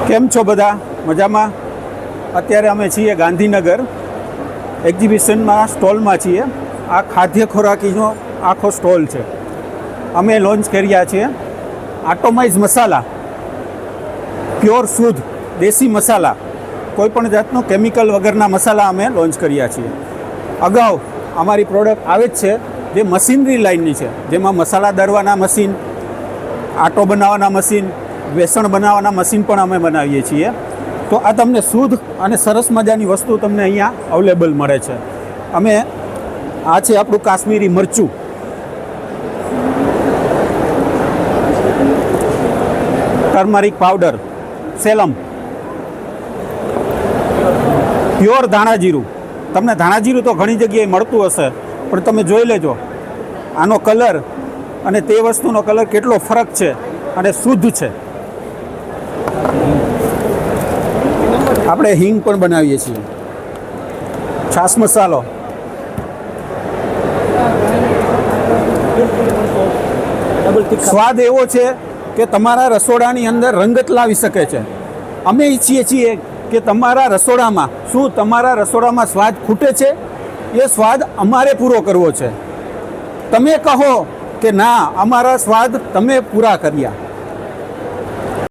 કેમ છો બધા? મજામાં? અત્યારે અમે છીએ ગાંધીનગર એક્ઝિબિશનમાં સ્ટોલમાં છીએ. આ ખાદ્ય ખોરાકીનો આખો સ્ટોલ છે. અમે લોન્ચ કર્યા છીએ આટોમાઇઝ મસાલા, પ્યોર શુદ્ધ દેશી મસાલા, કોઈપણ જાતનો કેમિકલ વગરના મસાલા અમે લોન્ચ કર્યા છીએ. અગાઉ અમારી પ્રોડક્ટ આવે જ છે જે મશીનરી લાઇનની છે, જેમાં મસાલા દરવાના મશીન, આટો બનાવવાના મશીન, બેસણ બનાવવાના મશીન પણ અમે બનાવીએ છીએ. તો આ તમને શુદ્ધ અને સરસ મજાની વસ્તુ તમને અહીંયા અવેલેબલ મળે છે. અમે આ છે આપણું કાશ્મીરી મરચું, ટર્મરિક પાવડર, સેલમ, પ્યોર ધાણા જીરું. તમને ધાણા જીરું તો ઘણી જગ્યાએ મળતું હશે, પણ તમે જોઈ લેજો આનો કલર અને તે વસ્તુનો કલર કેટલો ફરક છે અને શુદ્ધ છે. આપણે હિંગ પણ બનાવીએ છીએ, છાશ મસાલો, સ્વાદ એવો છે કે તમારા રસોડાની અંદર રંગત લાવી શકે છે. અમે ઈચ્છીએ છીએ કે તમારા રસોડામાં તમારા રસોડામાં સ્વાદ ખૂટે છે, એ સ્વાદ અમારે પૂરો કરવો છે. તમે કહો કે ના, અમારા સ્વાદ તમે પૂરા કર્યા.